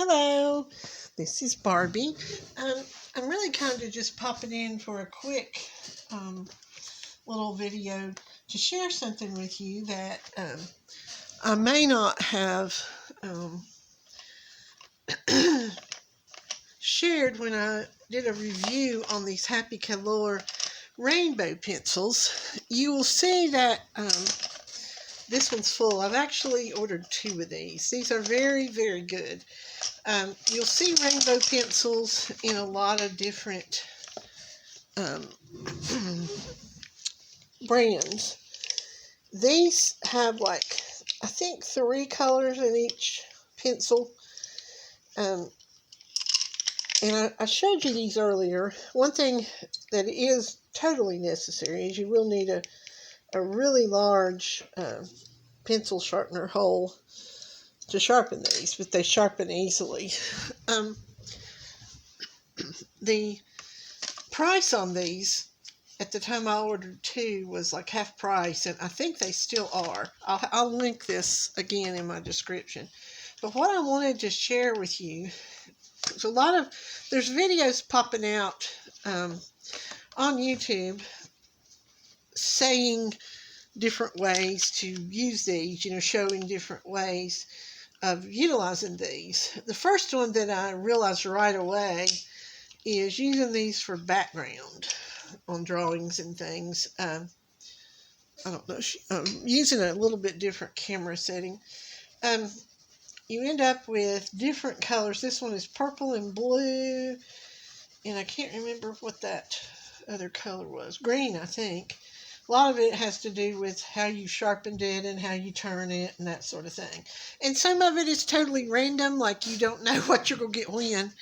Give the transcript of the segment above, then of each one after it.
Hello, this is Barbie. I'm really kind of just popping in for a quick little video to share something with you that I may not have shared when I did a review on these Hapikalor rainbow pencils. You will see that this one's full. I've actually ordered 2 of these. These are very, very good. You'll see rainbow pencils in a lot of different brands. These have I think 3 colors in each pencil. And I showed you these earlier. One thing that is totally necessary is you will need a really large pencil sharpener hole to sharpen these, but they sharpen easily. The price on these at the time I ordered 2 was like half price, and I think they still are. I'll link this again in my description. But what I wanted to share with you is there's videos popping out on YouTube saying different ways to use these, showing different ways of utilizing these. The first one that I realized right away is using these for background on drawings and things. I don't know, using a little bit different camera setting. You end up with different colors. This one is purple and blue, and I can't remember what that other color was. Green, I think. A lot of it has to do with how you sharpened it and how you turn it and that sort of thing. And some of it is totally random, like you don't know what you're going to get when.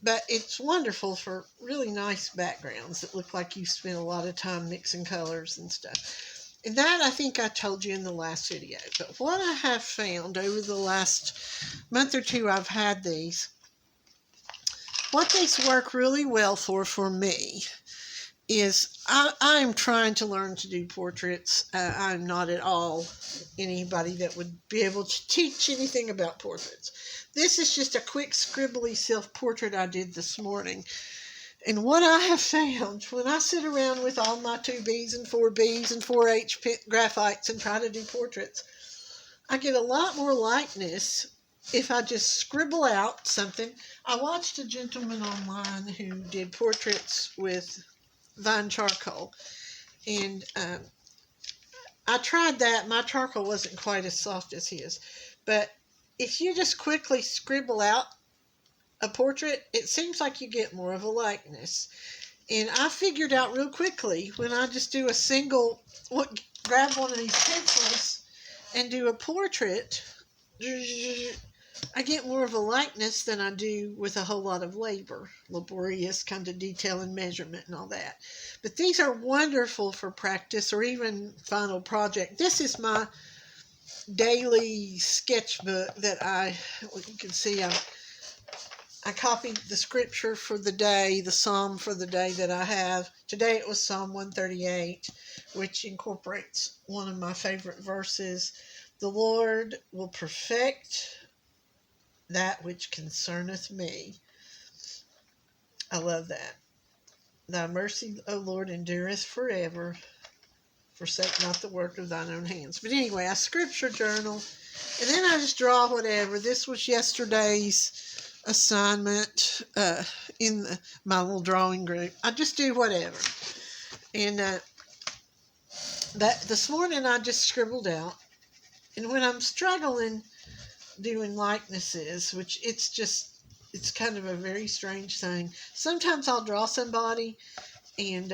But it's wonderful for really nice backgrounds that look like you spent a lot of time mixing colors and stuff. And that I think I told you in the last video. But what I have found over the last month or 2 I've had these, what these work really well for me is I'm trying to learn to do portraits. I'm not at all anybody that would be able to teach anything about portraits. This is just a quick scribbly self-portrait I did this morning. And what I have found when I sit around with all my 2Bs and 4Bs and 4H graphites and try to do portraits, I get a lot more likeness if I just scribble out something. I watched a gentleman online who did portraits with Vine charcoal, and I tried that. My charcoal wasn't quite as soft as his, but if you just quickly scribble out a portrait, it seems like you get more of a likeness. And I figured out real quickly when I just do a single, grab one of these pencils and do a portrait, I get more of a likeness than I do with a whole lot of laborious kind of detail and measurement and all that. But these are wonderful for practice or even final project. This is my daily sketchbook that you can see I copied the scripture for the day, the psalm for the day that I have. Today it was Psalm 138, which incorporates one of my favorite verses. The Lord will perfect that which concerneth me. I love that. Thy mercy, O Lord, endureth forever. Forsake not the work of thine own hands. But anyway, I scripture journal, and then I just draw whatever. This was yesterday's assignment in my little drawing group. I just do whatever. And that this morning I just scribbled out. And when I'm struggling doing likenesses, which it's kind of a very strange thing. Sometimes I'll draw somebody and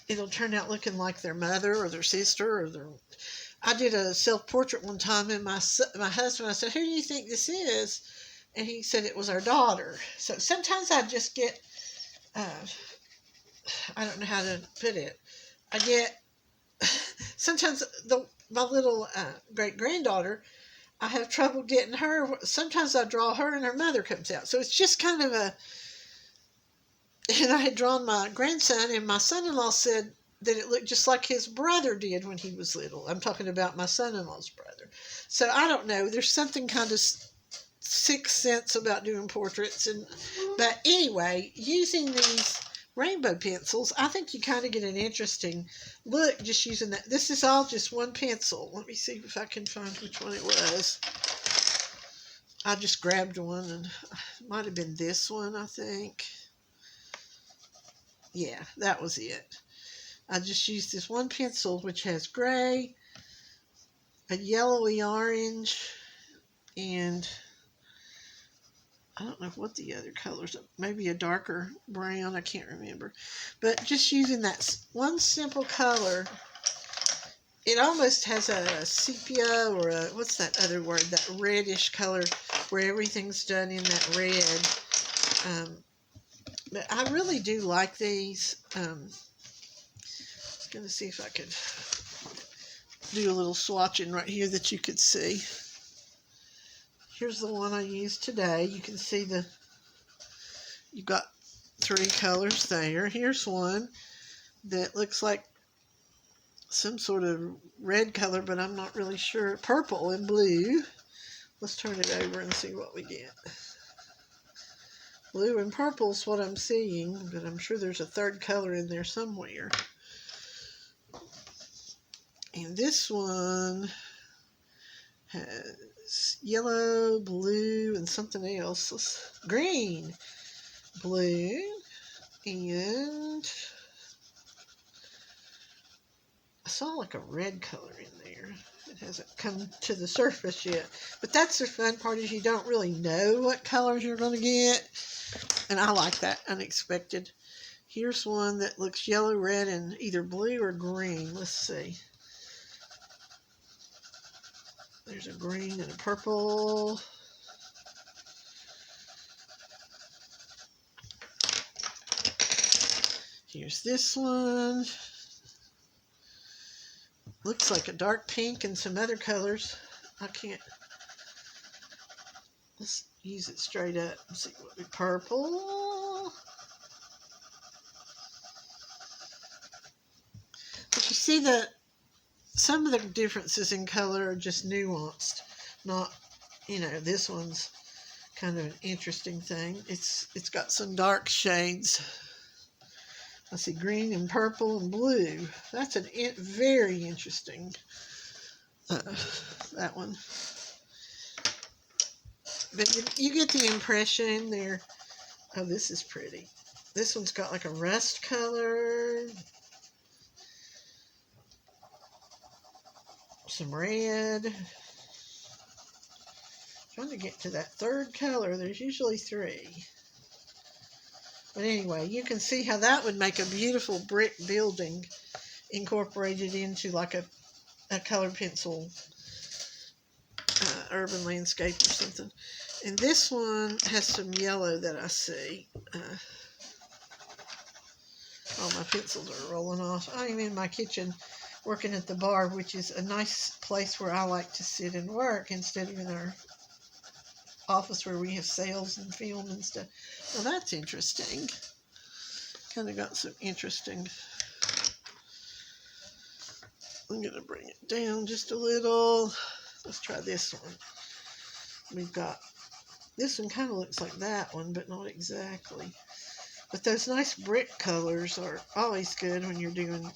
it'll turn out looking like their mother or their sister or I did a self-portrait one time, and my husband, I said, "Who do you think this is?" And he said it was our daughter. So sometimes I just get, I don't know how to put it. I get, sometimes my little great-granddaughter, I have trouble getting her. Sometimes I draw her and her mother comes out. So it's just kind of and I had drawn my grandson, and my son-in-law said that it looked just like his brother did when he was little. I'm talking about my son-in-law's brother. So I don't know. There's something kind of sixth sense about doing portraits. But anyway, using these rainbow pencils, I think you kind of get an interesting look just using that. This is all just one pencil. Let me see if I can find which one it was. I just grabbed one, and it might have been this one, I think. Yeah, that was it. I just used this one pencil, which has gray, a yellowy orange, and I don't know what the other colors are. Maybe a darker brown. I can't remember. But just using that one simple color, it almost has a sepia or a, what's that other word? That reddish color where everything's done in that red. But I really do like these. I'm going to see if I could do a little swatching right here that you could see. Here's the one I used today. You can see you've got 3 colors there. Here's one that looks like some sort of red color, but I'm not really sure. Purple and blue. Let's turn it over and see what we get. Blue and purple is what I'm seeing, but I'm sure there's a third color in there somewhere. And this one has yellow, blue, and something else. Green, blue, and I saw like a red color in there. It hasn't come to the surface yet. But that's the fun part, is you don't really know what colors you're going to get. And I like that, unexpected. Here's one that looks yellow, red, and either blue or green. Let's see. There's a green and a purple. Here's this one. Looks like a dark pink and some other colors. Let's use it straight up and see what we purple. But you see that some of the differences in color are just nuanced. Not, this one's kind of an interesting thing. It's got some dark shades. I see green and purple and blue. That's very interesting. That one. But you get the impression there. Oh, this is pretty. This one's got like a rust color. Some red. Trying to get to that third color. There's usually 3. But anyway, you can see how that would make a beautiful brick building incorporated into like a colored pencil urban landscape or something. And this one has some yellow that I see. All my pencils are rolling off. I'm in my kitchen working at the bar, which is a nice place where I like to sit and work instead of in our office where we have sales and film and stuff. Well, that's interesting. Kind of got some interesting. I'm going to bring it down just a little. Let's try this one. We've got, this one kind of looks like that one, but not exactly. But those nice brick colors are always good when you're doing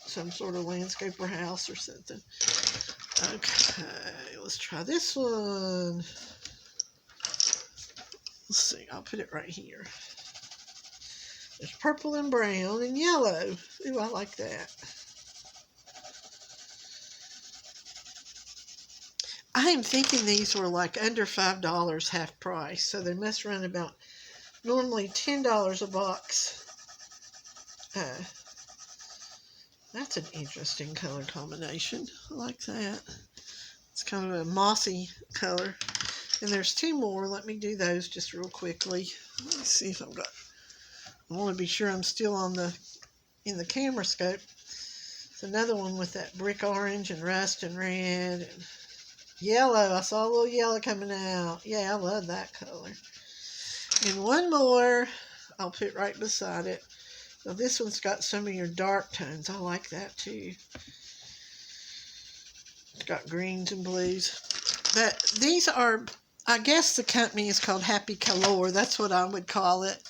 some sort of landscape or house or something. Okay, let's try this one. Let's see, I'll put it right here. There's purple and brown and yellow. Ooh, I like that. I am thinking these were like under $5 half price, so they must run about normally $10 a box. That's an interesting color combination. I like that. It's kind of a mossy color. And there's 2 more. Let me do those just real quickly. Let me see if I've got. I want to be sure I'm still in the camera scope. It's another one with that brick orange and rust and red and yellow. I saw a little yellow coming out. Yeah, I love that color. And one more I'll put right beside it. Now this one's got some of your dark tones. I like that too. It's got greens and blues. But these are I guess the company is called Hapikalor. That's what I would call it.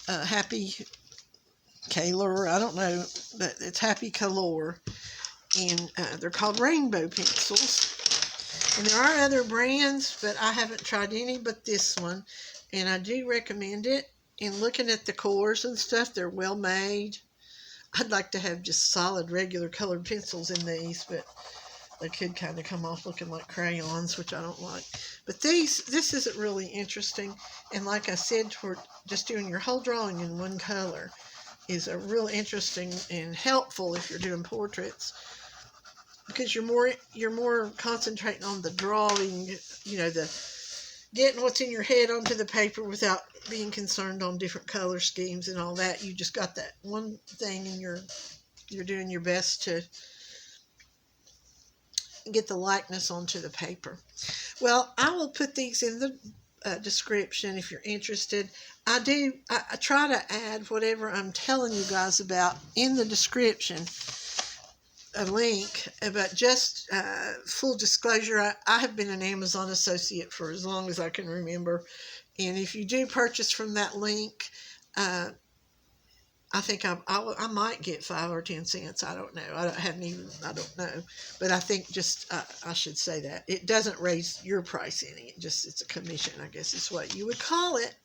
Hapikalor. I don't know, but it's Hapikalor. And they're called rainbow pencils. And there are other brands, but I haven't tried any but this one. And I do recommend it. And looking at the cores and stuff, they're well made. I'd like to have just solid, regular colored pencils in these, but they could kind of come off looking like crayons, which I don't like. But this isn't really interesting. And like I said, for just doing your whole drawing in one color is a real interesting and helpful if you're doing portraits, because you're more concentrating on the drawing, the getting what's in your head onto the paper without being concerned on different color schemes and all that. You just got that one thing, and you're doing your best to get the likeness onto the paper. Well, I will put these in the description if you're interested. I try to add whatever I'm telling you guys about in the description, a link, but just full disclosure, I have been an Amazon associate for as long as I can remember, and if you do purchase from that link, I think I might get 5 or 10 cents. I don't know. I don't know, but I think just I should say that it doesn't raise your price any. It's a commission, I guess is what you would call it.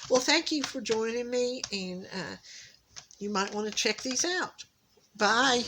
Well, thank you for joining me, and you might want to check these out. Bye.